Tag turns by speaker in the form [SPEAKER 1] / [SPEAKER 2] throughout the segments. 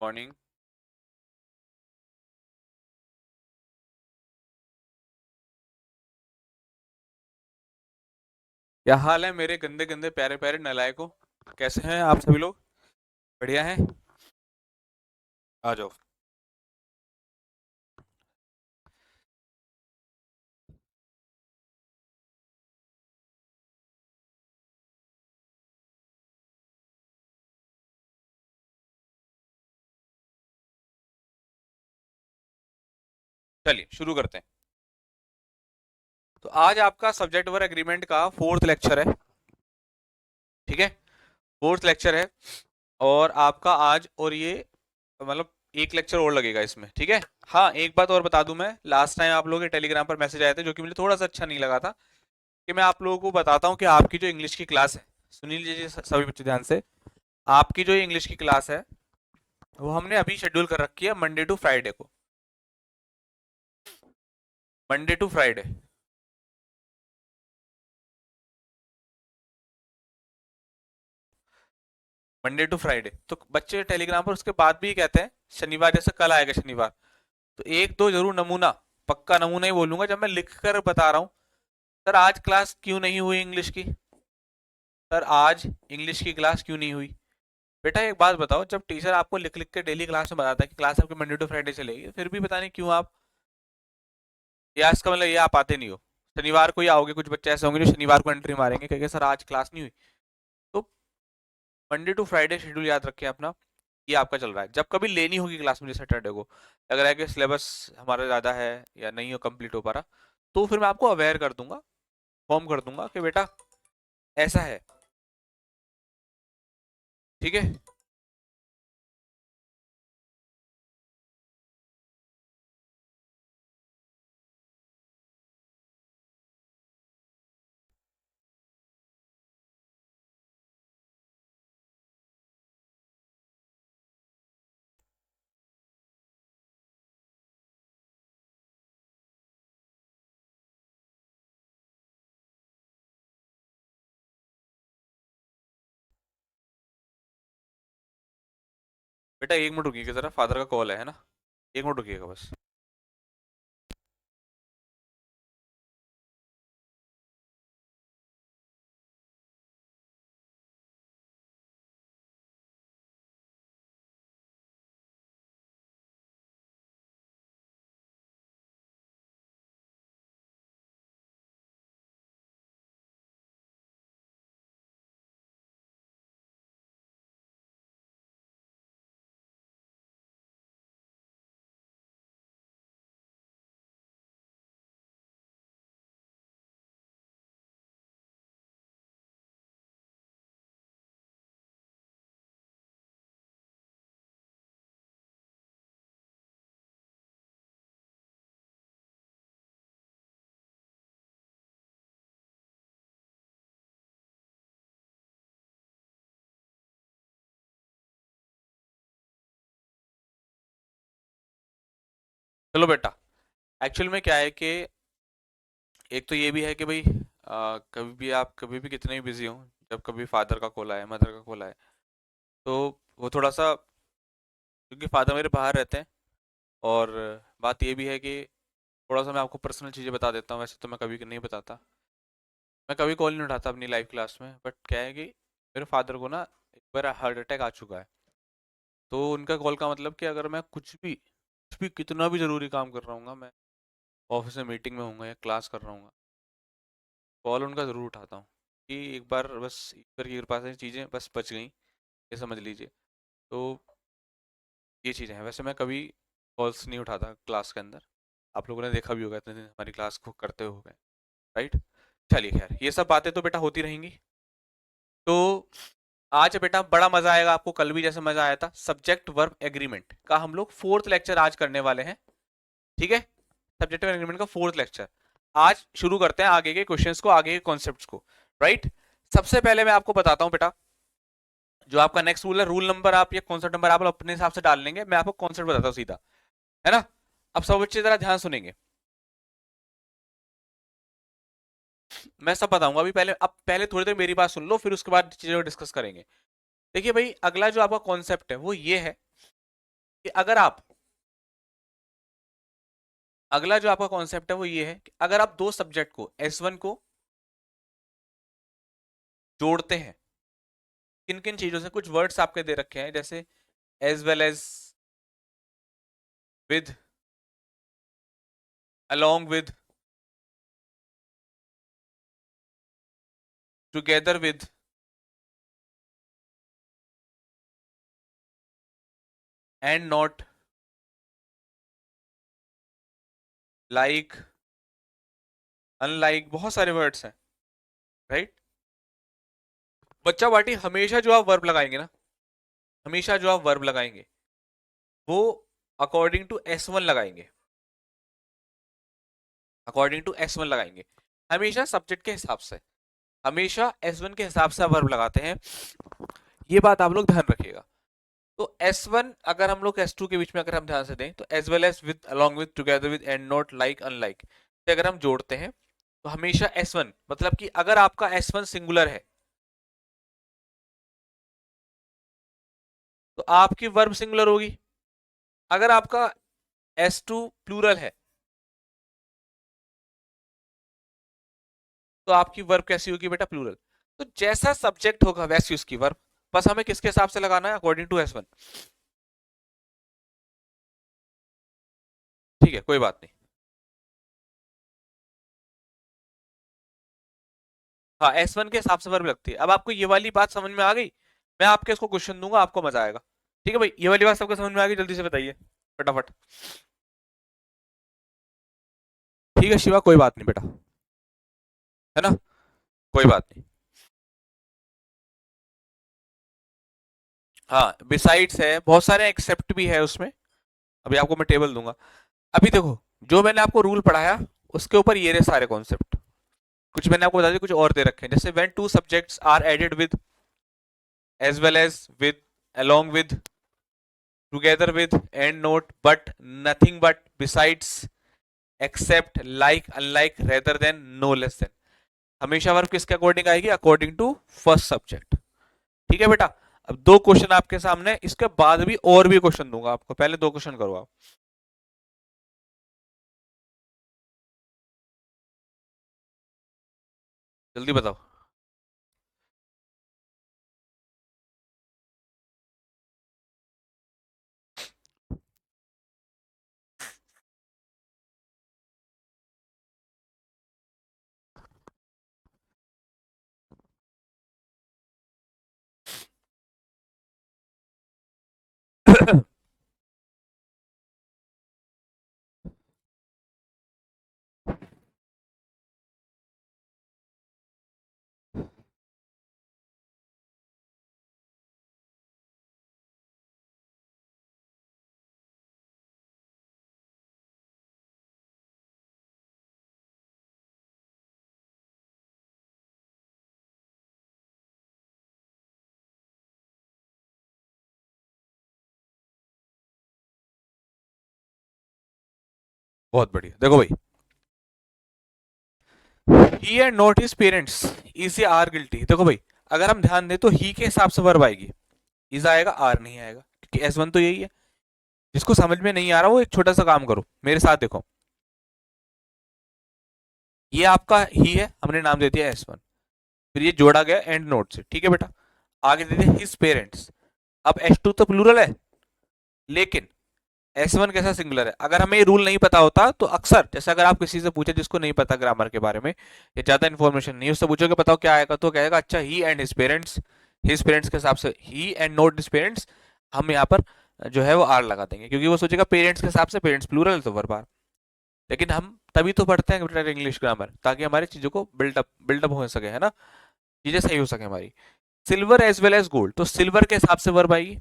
[SPEAKER 1] Morning. क्या हाल है मेरे गंदे गंदे प्यारे प्यारे नालायकों? कैसे हैं आप सभी लोग? बढ़िया हैं? आ जाओ। चलिए शुरू करते हैं। तो आज आपका सब्जेक्ट वर्क एग्रीमेंट का फोर्थ लेक्चर है। ठीक है, फोर्थ लेक्चर है। और आपका आज और ये मतलब एक लेक्चर और लगेगा इसमें। ठीक है। हाँ, एक बात और बता दूं, मैं लास्ट टाइम आप लोगों के टेलीग्राम पर मैसेज आए थे जो कि मुझे थोड़ा सा अच्छा नहीं लगा था, कि मैं आप लोगों को बताता हूँ कि आपकी जो इंग्लिश की क्लास है, सुनील जी सभी बच्चे ध्यान से, आपकी जो इंग्लिश की क्लास है वो हमने अभी शेड्यूल कर रखी है मंडे टू फ्राइडे को। Monday to Friday. Monday to Friday तो बच्चे टेलीग्राम पर उसके बाद भी कहते हैं शनिवार, जैसे कल आएगा शनिवार, तो एक दो जरूर नमूना, पक्का नमूना ही बोलूंगा जब मैं लिख कर बता रहा हूँ। सर आज क्लास क्यों नहीं हुई इंग्लिश की? सर आज इंग्लिश की क्लास क्यों नहीं हुई? बेटा एक बात बताओ, जब टीचर आपको लिख लिख के डेली क्लास में बताता है कि क्लास आपकी मंडे टू फ्राइडे चलेगी, फिर भी पता नहीं क्यों आप, या इसका मतलब ये आप आते नहीं हो। शनिवार को ही आओगे, कुछ बच्चे ऐसे होंगे जो शनिवार को एंट्री मारेंगे कहेंगे सर आज क्लास नहीं हुई। तो मंडे टू फ्राइडे शेड्यूल याद रखें अपना, ये आपका चल रहा है। जब कभी लेनी होगी क्लास मुझे सैटरडे को, लग रहा है कि सिलेबस हमारा ज़्यादा है या नहीं हो कंप्लीट हो पा रहा, तो फिर मैं आपको अवेयर कर दूंगा, फॉर्म कर दूंगा कि बेटा ऐसा है। ठीक है। बेटा एक मिनट रुकिएगा जरा, फादर का कॉल है ना? एक मिनट रुकिएगा बस। चलो बेटा, एक्चुअल में क्या है कि एक तो ये भी है कि भाई कभी भी आप कभी भी कितने भी बिजी हो, जब कभी फादर का कॉल आए, मदर का कॉल आए, तो वो थोड़ा सा, क्योंकि फादर मेरे बाहर रहते हैं, और बात ये भी है कि थोड़ा सा मैं आपको पर्सनल चीज़ें बता देता हूँ, वैसे तो मैं कभी नहीं बताता, मैं कभी कॉल नहीं उठाता अपनी लाइव क्लास में, बट क्या है कि मेरे फादर को ना एक बार हार्ट अटैक आ चुका है। तो उनका कॉल का मतलब कि अगर मैं कुछ भी कितना भी ज़रूरी काम कर रहा हूँ, मैं ऑफिस में मीटिंग में हूँ या क्लास कर रहा हूँ, कॉल उनका ज़रूर उठाता हूँ। कि एक बार बस ईश्वर की कृपा से चीज़ें बस बच गई, ये समझ लीजिए। तो ये चीज़ें हैं, वैसे मैं कभी कॉल्स नहीं उठाता क्लास के अंदर। आप लोगों ने देखा भी होगा इतने दिन हमारी क्लास को करते हुए, राइट? चलिए खैर, ये सब बातें तो बेटा होती रहेंगी। तो आज बेटा बड़ा मजा आएगा आपको, कल भी जैसे मजा आया था। सब्जेक्ट वर्ब एग्रीमेंट का हम लोग फोर्थ लेक्चर आज करने वाले हैं। ठीक है, सब्जेक्ट वर्ब एग्रीमेंट का फोर्थ लेक्चर आज शुरू करते हैं, आगे के क्वेश्चंस को, आगे के कॉन्सेप्ट्स को, राइट? सबसे पहले मैं आपको बताता हूं बेटा, जो आपका नेक्स्ट रूल है, रूल नंबर आप या कॉन्सेप्ट नंबर आप अपने हिसाब से डाल लेंगे, मैं आपको कॉन्सेप्ट बताता हूँ सीधा, है ना? अब सब बच्चे जरा ध्यान सुनेंगे, मैं सब बताऊंगा अभी। पहले अब पहले थोड़ी देर मेरी बात सुन लो, फिर उसके बाद चीजों को डिस्कस करेंगे। देखिए भाई, अगला जो आपका कॉन्सेप्ट है वो ये है कि अगर आप, अगला जो आपका कॉन्सेप्ट है वो ये है कि अगर आप दो सब्जेक्ट को S1 को जोड़ते हैं, किन किन चीजों से, कुछ वर्ड्स आपके दे रखे हैं जैसे as well as, with, along with, together with, and not, like, unlike, बहुत सारे वर्ड्स हैं, राइट। बच्चा पार्टी हमेशा जो आप वर्ब लगाएंगे ना, हमेशा जो आप वर्ब लगाएंगे वो अकॉर्डिंग टू S1 लगाएंगे, अकॉर्डिंग टू S1 लगाएंगे, हमेशा सब्जेक्ट के हिसाब से, हमेशा S1 के हिसाब से वर्ब लगाते हैं, ये बात आप लोग ध्यान रखिएगा। तो S1 अगर हम लोग S2 के बीच में अगर हम ध्यान से दें तो as well as, with, along with, together with, and not, like, unlike से अगर हम जोड़ते हैं तो हमेशा S1, मतलब कि अगर आपका S1 सिंगुलर है तो आपकी वर्ब सिंगुलर होगी, अगर आपका S2 प्लूरल है तो आपकी वर्ब कैसी होगी बेटा, प्लूरल। तो जैसा सब्जेक्ट होगा वैसी उसकी वर्ब, बस हमें किसके हिसाब से लगाना है, अकॉर्डिंग टू S1। ठीक है, कोई बात नहीं। हाँ, S1 के हिसाब से वर्ब लगती है। अब आपको ये वाली बात समझ में आ गई, मैं आपके इसको क्वेश्चन दूंगा, आपको मजा आएगा। ठीक है भाई, ये वाली बात सबको समझ में आ गई, जल्दी से बताइए फटाफट। ठीक है शिवा, कोई बात नहीं बेटा, है ना, कोई बात नहीं। हाँ, बिसाइड्स है, बहुत सारे एक्सेप्ट भी है उसमें, अभी आपको मैं टेबल दूंगा। अभी देखो, जो मैंने आपको रूल पढ़ाया उसके ऊपर ये रहे सारे कॉन्सेप्ट, कुछ मैंने आपको बता दिया, कुछ और दे रखे हैं, जैसे when two subjects are added with, as well as, with, along with, together with, and not, but, nothing but, besides, except, like, unlike, rather than, no less than, हमेशा वर्ब किसके अकॉर्डिंग आएगी, अकॉर्डिंग टू फर्स्ट सब्जेक्ट। ठीक है बेटा। अब दो question आपके सामने, इसके बाद भी और भी क्वेश्चन दूंगा आपको, पहले दो क्वेश्चन करो आप। जल्दी बताओ। बहुत बढ़िया, देखो भाई, he and not his parents is are guilty. देखो भाई, अगर हम ध्यान दें तो ही के हिसाब से वर्ब आएगी, इज आएगा, आर नहीं आएगा, क्योंकि S1 तो यही है। जिसको समझ में नहीं आ रहा वो एक छोटा सा काम करो, मेरे साथ देखो, ये आपका ही है, हमने नाम दे दिया S1, फिर ये जोड़ा गया एंड नोट से, ठीक है बेटा, आगे दे दिया हिज पेरेंट्स। अब S2 तो प्लूरल है, लेकिन S1 कैसा सिंगुलर है, अगर हमें ये रूल नहीं पता होता तो अक्सर, जैसे अगर आप किसी से पूछे जिसको नहीं पता ग्रामर के बारे में या ज्यादा इन्फॉर्मेशन नहीं, उससे पूछोगे बताओ क्या आएगा, तो कहेगा अच्छा ही एंड हिज पेरेंट्स के हिसाब से ही एंड नॉट हिज पेरेंट्स, हम यहाँ पर जो है वो आर लगा देंगे, क्योंकि वो सोचेगा पेरेंट्स के हिसाब से, पेरेंट्स प्लूरल तो वर्ब आर। लेकिन हम तभी तो पढ़ते हैं कंप्यूटर इंग्लिश ग्रामर, ताकि हमारी चीजों को बिल्डअप हो सके, है ना, चीजें सही हो सके हमारी। Silver as well as gold, तो सिल्वर के हिसाब से वर्ब आएगी,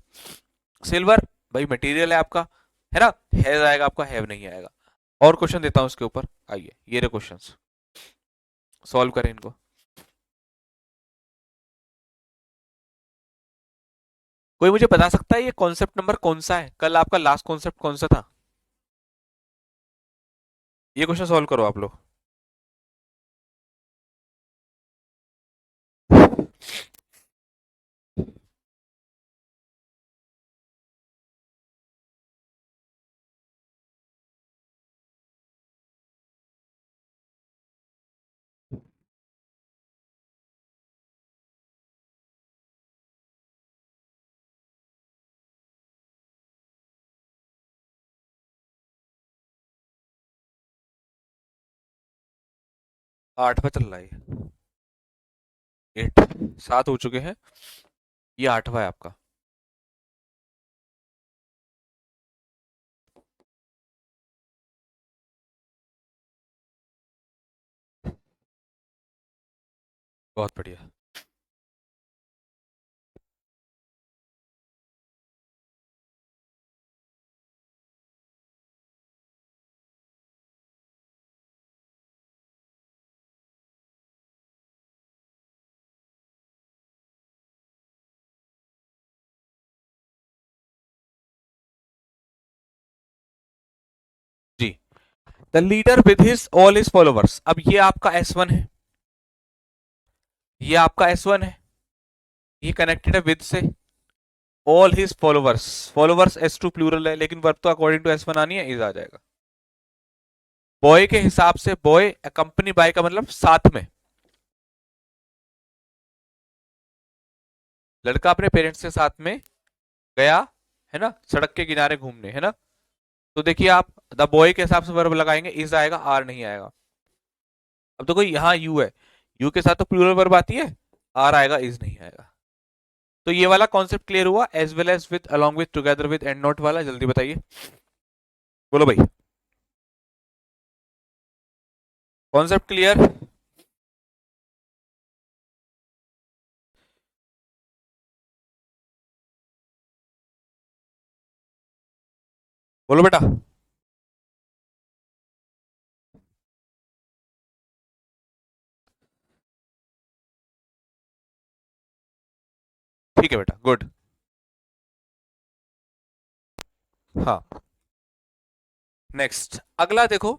[SPEAKER 1] सिल्वर भाई मटेरियल है आपका, है ना, हैज आएगा आपका, हैव नहीं आएगा। और क्वेश्चन देता हूं इसके ऊपर, आइए ये रहे क्वेश्चंस, सॉल्व करें इनको। कोई मुझे बता सकता है ये कॉन्सेप्ट नंबर कौन सा है, कल आपका लास्ट कॉन्सेप्ट कौन सा था, ये क्वेश्चन सॉल्व करो आप लोग। 8वां चल रहा है, 8, 7 हो चुके हैं, ये 8वां है आपका। बहुत बढ़िया। जी, the leader with his all his followers, अब ये आपका S1 है, ये आपका S1 है, ये कनेक्टेड है विद से, all his followers, followers S2 plural है, लेकिन वर्ब तो अकॉर्डिंग टू S1 आनी है, इज आ जाएगा। बॉय के हिसाब से बॉय कंपनी बाय का मतलब साथ में, लड़का अपने पेरेंट्स के साथ में गया, है ना, सड़क के किनारे घूमने, है ना। तो देखिए आप द बॉय के हिसाब से वर्ब लगाएंगे, इज आएगा, आर नहीं आएगा। अब देखो यहाँ यू है, यू के साथ तो प्लूरल वर्ब आती है, आर आएगा, इज नहीं आएगा। तो ये वाला कॉन्सेप्ट क्लियर हुआ, as well as with, along with, together with, and not वाला, जल्दी बताइए, बोलो भाई। कॉन्सेप्ट क्लियर, बोलो बेटा। ठीक है बेटा, गुड। हाँ, नेक्स्ट अगला देखो,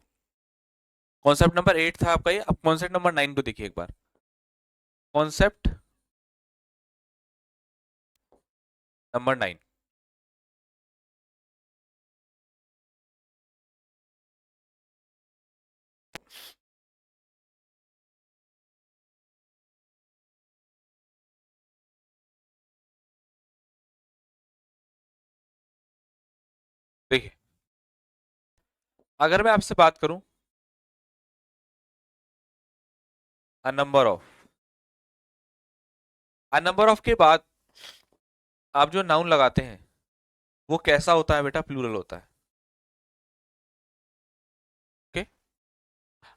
[SPEAKER 1] कॉन्सेप्ट नंबर 8 था आपका ये, अब कॉन्सेप्ट नंबर 9 को देखिए एक बार। कॉन्सेप्ट नंबर 9, देखिए, अगर मैं आपसे बात करूं अ number of, a number of के बाद आप जो नाउन लगाते हैं वो कैसा होता है बेटा, प्लूरल होता है। ओके,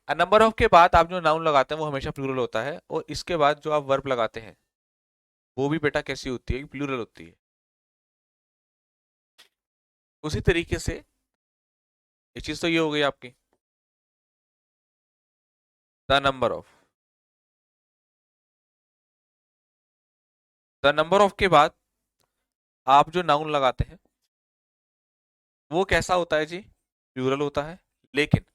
[SPEAKER 1] अ नंबर ऑफ के बाद आप जो नाउन लगाते हैं वो हमेशा प्लूरल होता है, और इसके बाद जो आप वर्ब लगाते हैं वो भी बेटा कैसी होती है, प्लूरल होती है। उसी तरीके से ये चीज तो ये हो गई आपकी, the number of, the number of के बाद आप जो नाउन लगाते हैं वो कैसा होता है जी, प्लूरल होता है, लेकिन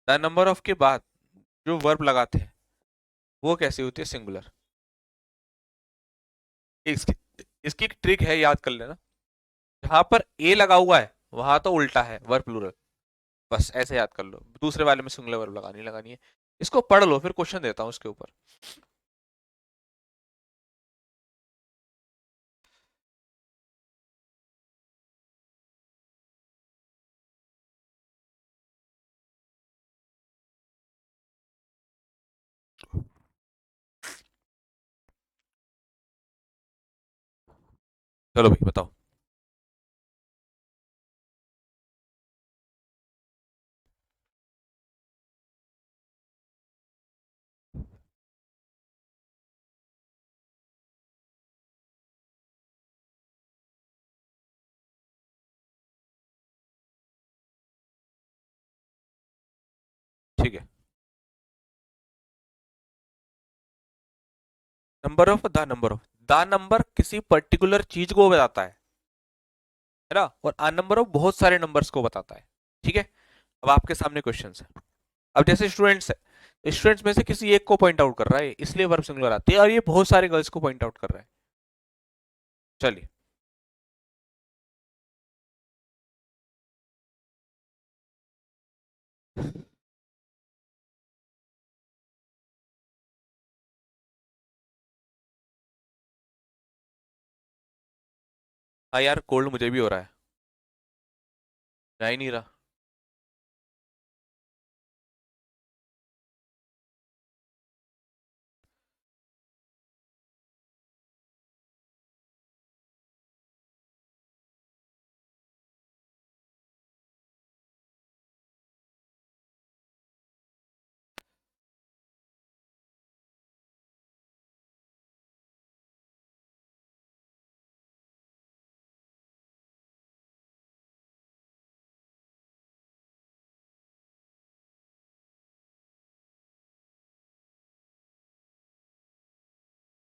[SPEAKER 1] द नंबर ऑफ के बाद जो वर्ब लगाते हैं वो कैसी होती है, सिंगुलर। इसकी इसकी एक ट्रिक है, याद कर लेना, जहां पर ए लगा हुआ है वहां तो उल्टा है, वर्ब प्लूरल, बस ऐसे याद कर लो, दूसरे वाले में सिंगुलर वर्ब लगानी लगानी है। इसको पढ़ लो, फिर क्वेश्चन देता हूं उसके ऊपर। चलो भाई बताओ। ठीक है, number of, the number of, the number किसी पर्टिकुलर चीज को बताता है ना, और आ नंबर ऑफ बहुत सारे नंबर्स को बताता है। ठीक है, अब आपके सामने क्वेश्चन है, अब जैसे स्टूडेंट्स है, स्टूडेंट्स में से किसी एक को पॉइंट आउट कर रहा है, इसलिए वर्ब सिंगुलर आती है, और ये बहुत सारे गर्ल्स को पॉइंट आउट कर रहा है। चलिए, हाँ यार, कोल्ड मुझे भी हो रहा है, जा ही नहीं रहा।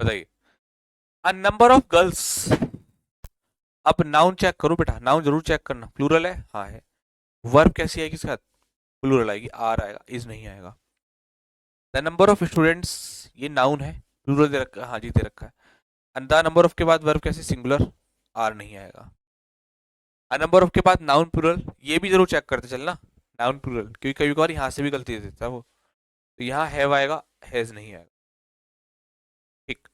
[SPEAKER 1] बताइए। अ नंबर ऑफ गर्ल्स। अब नाउन चेक करो बेटा, नाउन जरूर चेक करना, प्लूरल है, हाँ है। वर्ब कैसी आएगी इसके साथ? प्लूरल आएगी, आर आएगा, इज नहीं आएगा। द नंबर ऑफ स्टूडेंट्स, ये नाउन है, प्लूरल दे रखा है, हाँ जी दे रखा है। द नंबर ऑफ के बाद वर्ब कैसे? सिंगुलर, आर नहीं आएगा। अ नंबर ऑफ के बाद नाउन प्लूरल, ये भी जरूर चेक करते चलना, नाउन प्लूरल, क्योंकि कभी कभार यहाँ से भी गलती दे देता है वो। तो यहाँ हैव आएगा, हैज नहीं आएगा। ठीक।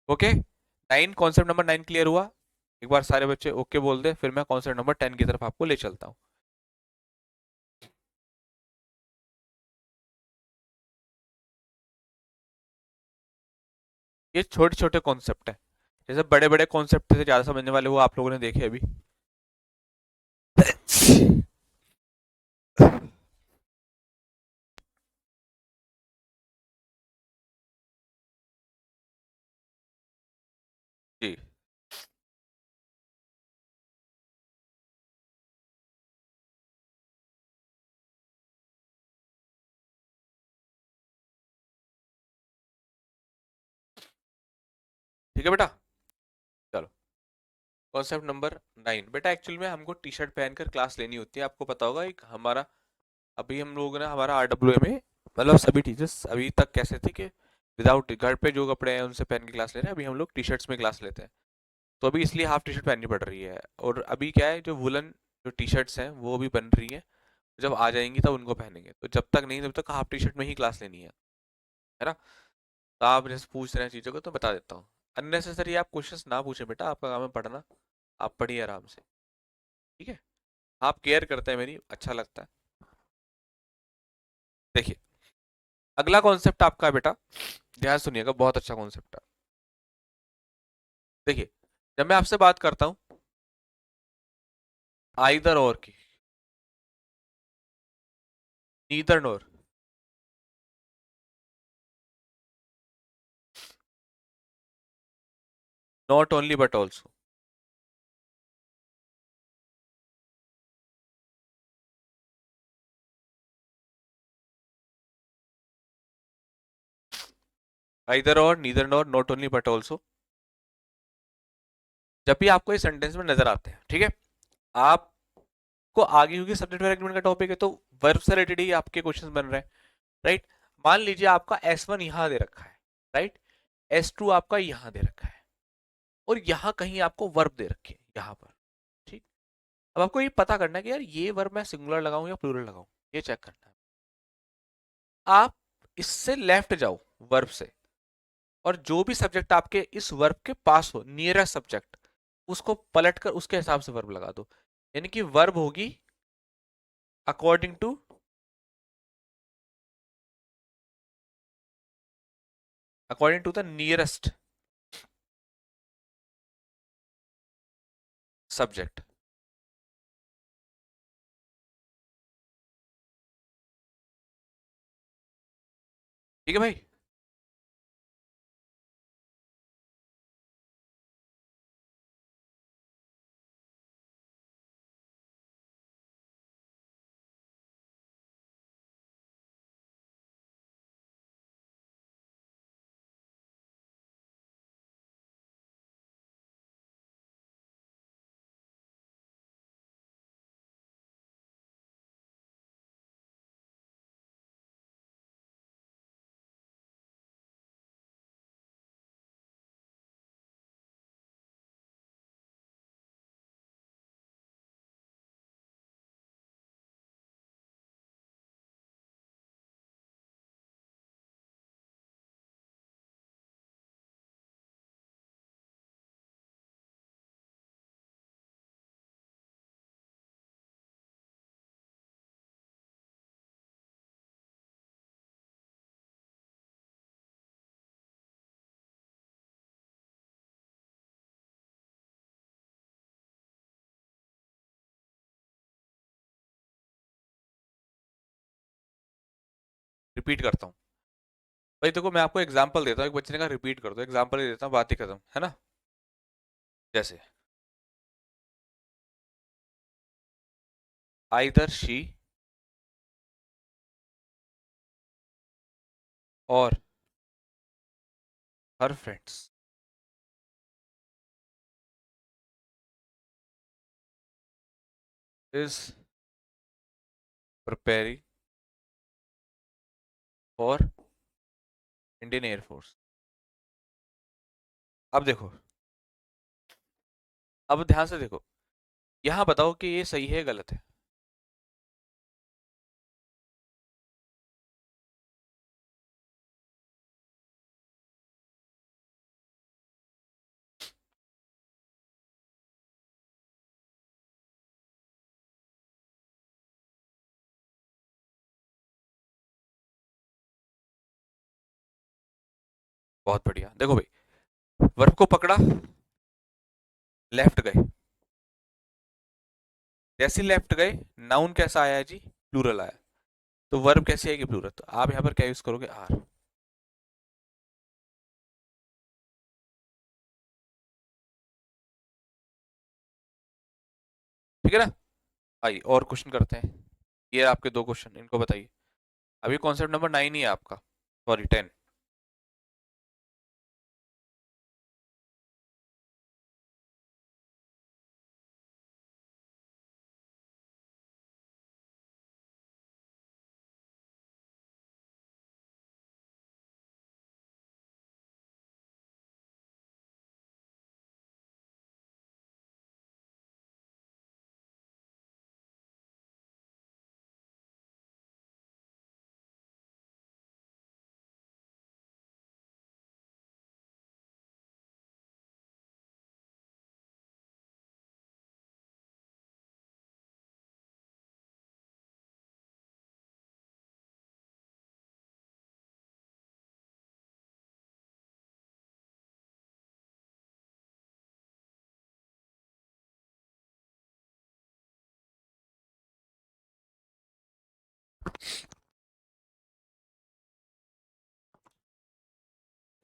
[SPEAKER 1] ओके। 9, कॉन्सेप्ट नंबर 9 क्लियर हुआ? एक बार सारे बच्चे ओके बोल दे, फिर मैं कॉन्सेप्ट नंबर 10 की तरफ आपको ले चलता हूँ। ये छोटे छोटे कॉन्सेप्ट है, जैसे बड़े बड़े कॉन्सेप्ट से ज्यादा समझने वाले वो आप लोगों ने देखे अभी। जी। ठीक है बेटा, चलो। कॉन्सेप्ट नंबर 9 बेटा, एक्चुअल में हमको टी शर्ट पहनकर क्लास लेनी होती है, आपको पता होगा। एक हमारा अभी हम लोग ना, हमारा आरडब्ल्यू में, मतलब सभी टीचर्स अभी तक कैसे थे कि विदाउट, घर पे जो कपड़े हैं उनसे पहन के क्लास ले रहे हैं, अभी हम लोग टी शर्ट्स में क्लास लेते हैं। तो अभी इसलिए हाफ टी शर्ट पहननी पड़ रही है। और अभी क्या है, जो वुलन जो टी शर्ट्स हैं वो भी बन रही हैं, जब आ जाएंगी तब उनको पहनेंगे। तो जब तक नहीं, जब तक हाफ टी शर्ट में ही क्लास लेनी है ना। तो आप जैसे पूछ रहे हैं चीज़ों को तो बता देता हूँ। अननेसेसरी आप क्वेश्चंस ना पूछें बेटा, आपका काम है पढ़ना, आप पढ़िए आराम से। ठीक है, आप केयर करते हैं मेरी, अच्छा लगता है। देखिए, अगला कॉन्सेप्ट आपका है बेटा, ध्यान सुनिएगा, बहुत अच्छा कॉन्सेप्ट है। देखिए, जब मैं आपसे बात करता हूँ आइदर और की, neither nor, not only but also, either और, neither nor, not only but also, जब भी आपको इस सेंटेंस में नजर आते हैं, ठीक है, आपको आगे, क्योंकि सब्जेक्ट वर्ब एग्रीमेंट का टॉपिक है तो वर्ब से रिलेटेड ही आपके क्वेश्चन बन रहे हैं, राइट। मान लीजिए आपका S1 यहां दे रखा है, राइट, S2 आपका यहां दे रखा है, और यहां कहीं आपको वर्ब दे रखे हैं यहां पर, ठीक। अब आपको ये पता करना है कि यार ये वर्ब मैं सिंगुलर लगाऊं या प्लूरल लगाऊं, ये चेक करना है। आप इससे लेफ्ट जाओ, वर्ब से, और जो भी सब्जेक्ट आपके इस वर्ब के पास हो, नियरेस्ट सब्जेक्ट, उसको पलट कर उसके हिसाब से वर्ब लगा दो। यानी कि वर्ब होगी according to, according to the nearest subject. ठीक है भाई। रिपीट करता हूँ भाई, देखो मैं आपको एग्जांपल देता हूँ, एक बच्चे ने कहा रिपीट कर दो, एग्जांपल ही देता हूँ, बात ही खत्म, है ना। जैसे आइदर शी और हर friends is preparing for Indian air force. अब देखो, अब ध्यान से देखो, यहाँ बताओ कि ये सही है गलत है। बहुत बढ़िया, देखो भाई, वर्ब को पकड़ा, लेफ्ट गए, जैसे लेफ्ट गए, नाउन कैसा आया जी, प्लूरल आया। तो वर्ब कैसी आएगी, प्लूरल। तो आप यहाँ पर क्या यूज करोगे, आर। ठीक है ना। आइए और क्वेश्चन करते हैं। ये आपके दो क्वेश्चन, इनको बताइए। अभी कॉन्सेप्ट नंबर 9 ही है आपका, सॉरी 10।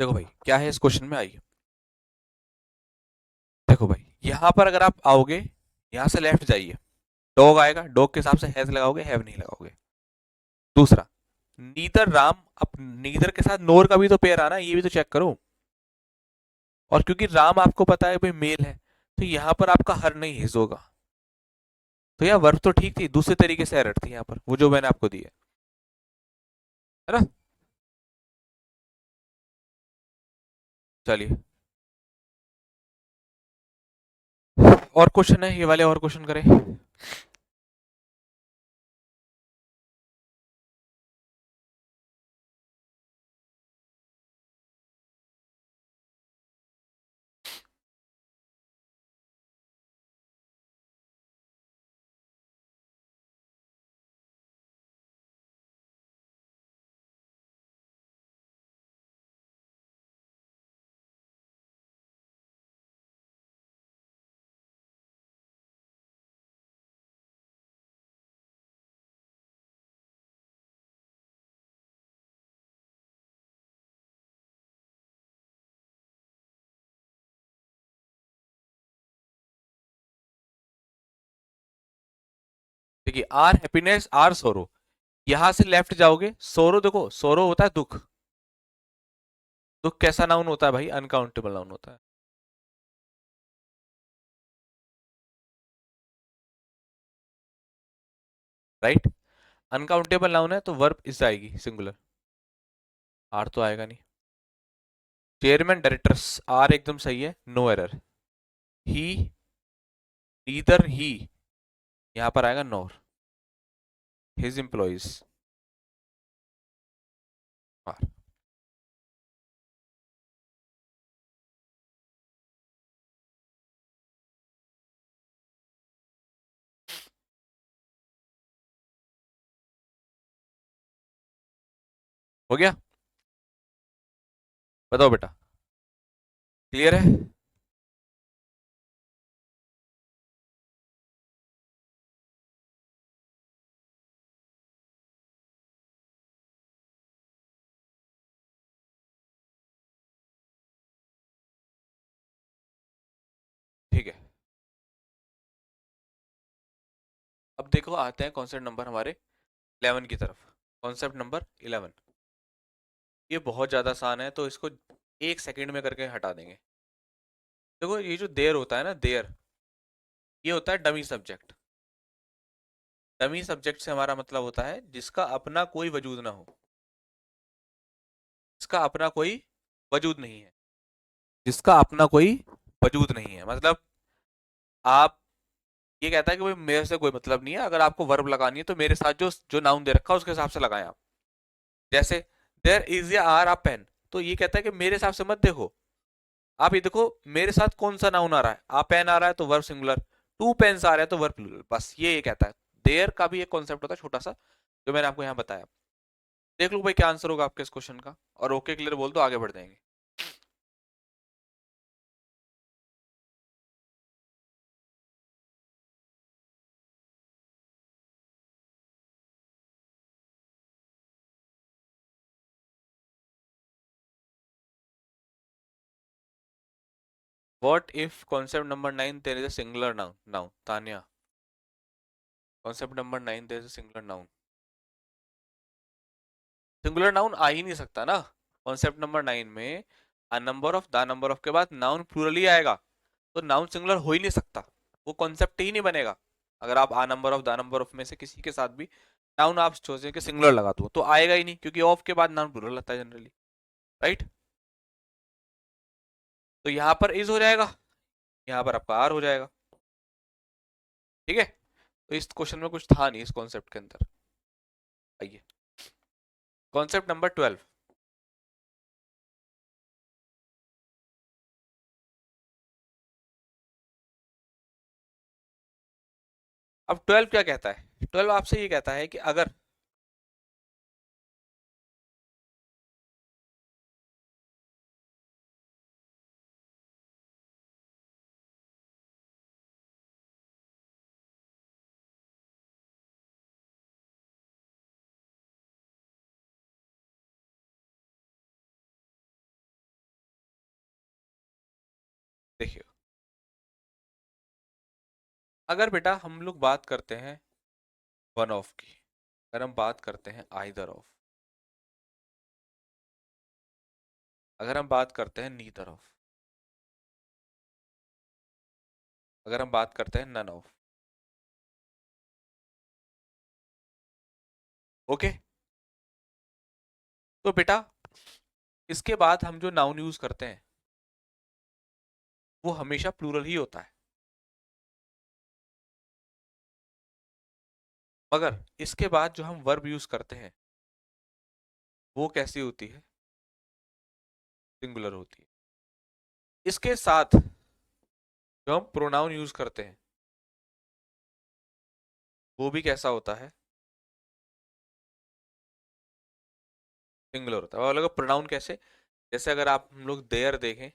[SPEAKER 1] देखो भाई क्या है इस क्वेश्चन में, आइए। देखो भाई, यहाँ पर अगर आप आओगे, यहाँ से लेफ्ट जाइए, डॉग आएगा, डॉग के हिसाब से हैज लगाओगे, हैव नहीं लगाओगे। दूसरा, नीदर राम, अब नीदर के साथ नोर का भी तो पेयर आना, ये भी तो चेक करो। और क्योंकि राम आपको पता है भाई मेल है, तो यहाँ पर आपका हर नहीं हिज होगा। तो यह वर्ब तो ठीक थी, दूसरे तरीके से एरर थी यहाँ पर, वो जो मैंने आपको दी है ना। चलिए, और क्वेश्चन है ये वाले, और क्वेश्चन करें। देखिए, आर हैप्पीनेस, आर सोरो, यहां से लेफ्ट जाओगे, सोरो देखो, सोरो होता है दुख। दुख कैसा नाउन होता है भाई, अनकाउंटेबल नाउन होता है। राइट, अनकाउंटेबल नाउन है तो वर्ब इज आएगी सिंगुलर, आर तो आएगा नहीं। चेयरमैन डायरेक्टर्स, आर एकदम सही है, नो एरर। ही, नीदर ही, यहां पर आएगा नॉर। His employees, are. हो गया, बताओ बेटा, क्लियर है। ठीक है, अब देखो आते हैं कॉन्सेप्ट नंबर हमारे 11 की तरफ। कॉन्सेप्ट नंबर 11, ये बहुत ज्यादा आसान है, तो इसको एक सेकंड में करके हटा देंगे। देखो ये जो देयर होता है ना, देयर, ये होता है डमी सब्जेक्ट। डमी सब्जेक्ट से हमारा मतलब होता है जिसका अपना कोई वजूद ना हो, जिसका अपना कोई वजूद नहीं है, जिसका अपना कोई वजूद नहीं है। मतलब आप, ये कहता है कि भाई मेरे से कोई मतलब नहीं है, अगर आपको वर्ब लगानी है तो मेरे साथ जो जो नाउन दे रखा है उसके हिसाब से लगाएं आप। जैसे देयर इज या आर अ पेन, तो ये कहता है कि मेरे हिसाब से मत देखो, आप ये देखो मेरे साथ कौन सा नाउन आ रहा है, आ पेन आ रहा है तो वर्ब सिंगुलर, टू पेन्स आ रहा है तो वर्ब प्लूरल, बस ये कहता है। देयर का भी एक कॉन्सेप्ट होता है छोटा सा, जो मैंने आपको यहाँ बताया। देख लो भाई क्या आंसर होगा आपके इस क्वेश्चन का, और ओके क्लियर बोल दो, आगे बढ़ जाएंगे। What if concept number 9 there is a singular noun, noun Tanya, concept number 9 there is a singular noun. Singular noun आ ही नहीं सकता ना कॉन्सेप्ट नंबर 9 में। A number of, the number of के बाद नाउन प्लूरल ही आएगा, तो नाउन सिंगुलर हो ही नहीं सकता, वो कॉन्सेप्ट ही नहीं बनेगा। अगर आप आ number of, the number of में से किसी के साथ भी नाउन आप सोचें कि सिंगुलर लगा दो तो आएगा ही नहीं, क्योंकि ऑफ के बाद नाउन प्लूरल आता है जनरली, राइट। तो यहाँ पर इज हो जाएगा, यहाँ पर आपका आर हो जाएगा, ठीक है। तो इस क्वेश्चन में कुछ था नहीं इस कॉन्सेप्ट के अंदर। आइए कॉन्सेप्ट नंबर 12। अब 12 क्या कहता है, 12 आपसे ये कहता है कि अगर, देखिए अगर बेटा हम लोग बात करते हैं वन ऑफ की, अगर हम बात करते हैं आइदर ऑफ, अगर हम बात करते हैं नीदर ऑफ, अगर हम बात करते हैं नन ऑफ, ओके, तो बेटा इसके बाद हम जो नाउन यूज करते हैं वो हमेशा प्लूरल ही होता है, मगर इसके बाद जो हम वर्ब यूज करते हैं वो कैसी होती है, सिंगुलर होती है। इसके साथ जो हम प्रोनाउन यूज करते हैं वो भी कैसा होता है, सिंगुलर होता है। और प्रोनाउन कैसे, जैसे अगर आप हम लोग देयर देखें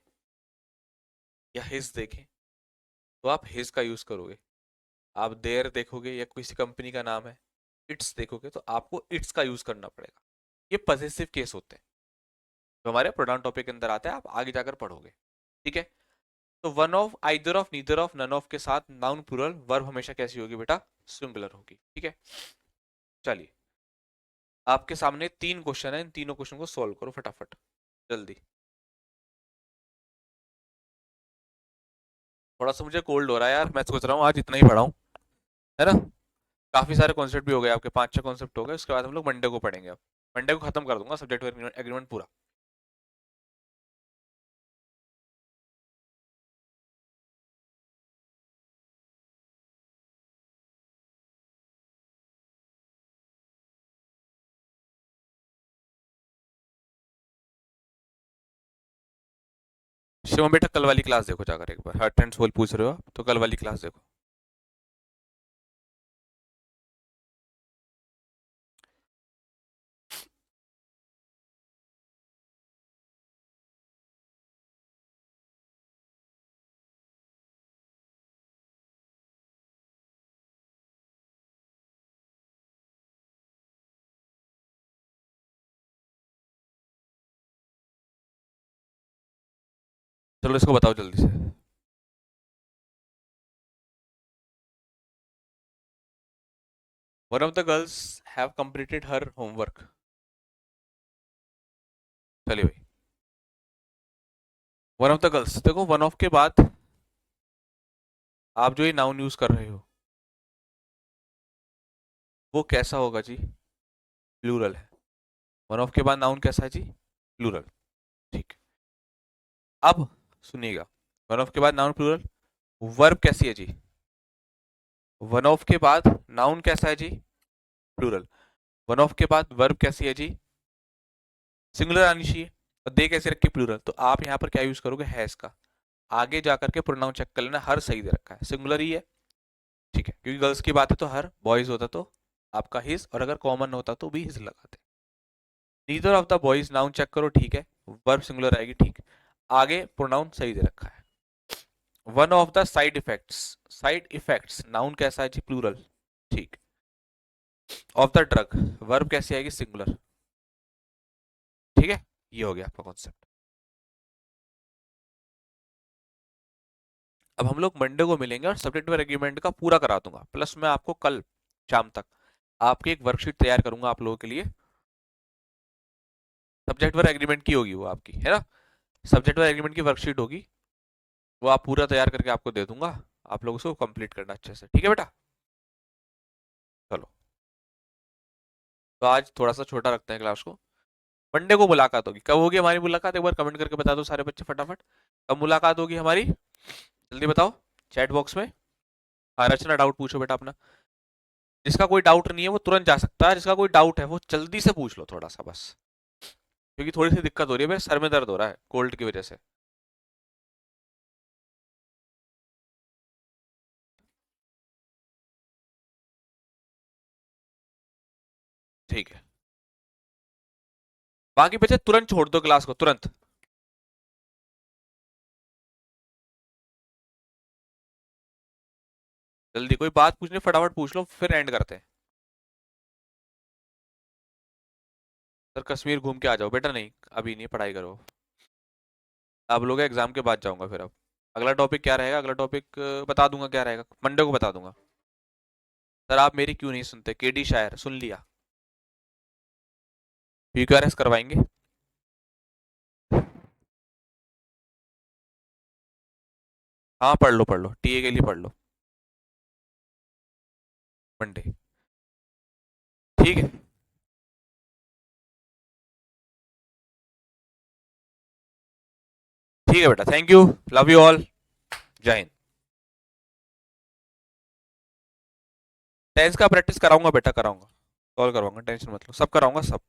[SPEAKER 1] या हिज देखें तो आप हिज का यूज करोगे, आप देयर देखोगे या किसी कंपनी का नाम है, इट्स देखोगे तो आपको इट्स का यूज करना पड़ेगा। ये पजेसिव केस होते हैं जो हमारे प्रोनाउन टॉपिक के अंदर आते हैं, आप आगे जाकर पढ़ोगे, ठीक है। तो one of, either of, neither of, none of के साथ नाउन प्लूरल वर्ब हमेशा कैसी होगी बेटा, सिंगुलर होगी, ठीक है। चलिए आपके सामने तीन क्वेश्चन है, इन तीनों क्वेश्चन को सॉल्व करो फटाफट, जल्दी। थोड़ा सा मुझे कोल्ड हो रहा है यार, मैं सोच रहा हूँ आज इतना ही पढ़ाऊँ, है ना। काफी सारे कॉन्सेप्ट भी हो गए आपके, 5-6 कॉन्सेप्ट हो गए, उसके बाद हम लोग मंडे को पढ़ेंगे। अब मंडे को खत्म कर दूंगा सब्जेक्ट एग्रीमेंट पूरा। शिवम बेटा कल वाली क्लास देखो जाकर एक बार, हर्ट एंड सोल पूछ रहे हो आप तो कल वाली क्लास देखो। चलो इसको बताओ जल्दी से। One of the girls have completed her homework. चलिए भाई। वन ऑफ द गर्ल्स, देखो वन ऑफ के बाद आप जो ये नाउन यूज कर रहे हो वो कैसा होगा जी? प्लूरल है। वन ऑफ के बाद नाउन कैसा है जी? प्लूरल। ठीक। अब सुनिएगा, वन ऑफ के बाद नाउन प्लूरल। वर्ब कैसी है जी? वन ऑफ के बाद नाउन कैसा है जी? प्लूरल। वन ऑफ के बाद वर्ब कैसी है जी? सिंगुलर आनी चाहिए। और दे कैसे रखी? प्लूरल। तो आप यहाँ पर क्या यूज करोगे? हैज का। आगे जाकर के प्रोनाउन चेक कर लेना, हर सही दे रखा है, सिंगुलर ही है। ठीक है, क्योंकि गर्ल्स की बात है तो हर, बॉयज होता तो आपका हिज, और अगर कॉमन होता तो भी हिज लगाते। Neither of the boys noun check करो, ठीक है, वर्ब सिंगुलर आएगी, ठीक। आगे प्रोनाउन सही दे रखा है। One of the side effects, side effects noun कैसा है जी? प्लूरल। ठीक। ऑफ द ड्रग, वर्ब कैसी आएगी? सिंगुलर। ठीक है, ये हो गया आपका कॉन्सेप्ट। अब हम लोग मंडे को मिलेंगे और सब्जेक्ट वर्ब एग्रीमेंट का पूरा करा दूंगा, प्लस मैं आपको कल शाम तक आपकी एक वर्कशीट तैयार करूंगा आप लोगों के लिए। सब्जेक्ट वर्ब एग्रीमेंट की होगी वो आपकी, है ना? सब्जेक्ट वर्ब एग्रीमेंट की वर्कशीट होगी, वो आप पूरा तैयार करके आपको दे दूंगा। आप लोग उसको कंप्लीट करना अच्छे से, ठीक है बेटा? चलो, तो आज थोड़ा सा छोटा रखते हैं क्लास को। मंडे को मुलाकात होगी। कब होगी हमारी मुलाकात? एक बार कमेंट करके बता दो सारे बच्चे फटाफट। कब मुलाकात होगी हमारी? जल्दी बताओ चैट बॉक्स में। हाँ, रचना डाउट पूछो बेटा अपना। जिसका कोई डाउट नहीं है वो तुरंत जा सकता है, जिसका कोई डाउट है वो जल्दी से पूछ लो थोड़ा सा बस, क्योंकि थोड़ी सी दिक्कत हो रही है, मेरे सर में दर्द हो रहा है कोल्ड की वजह से। ठीक है, बाकी बच्चे तुरंत छोड़ दो क्लास को, तुरंत। जल्दी कोई बात पूछनी फटाफट पूछ लो, फिर एंड करते हैं। सर कश्मीर घूम के आ जाओ बेटा, नहीं अभी नहीं, पढ़ाई करो। आप लोग एग्जाम के बाद जाऊंगा फिर। अब अगला टॉपिक क्या रहेगा? अगला टॉपिक बता दूंगा क्या रहेगा, मंडे को बता दूंगा। सर आप मेरी क्यों नहीं सुनते? केडी शायर सुन लिया। पीक्यूआरएस करवाएंगे। हाँ पढ़ लो टीए के लिए पढ़ लो। मंडे। ठीक है। ठीक है बेटा, thank you, love you all, जय हिंद। टेंस का प्रैक्टिस कराऊंगा बेटा, कराऊंगा, कॉल करवाऊंगा, टेंशन मत लो, सब कराऊंगा सब।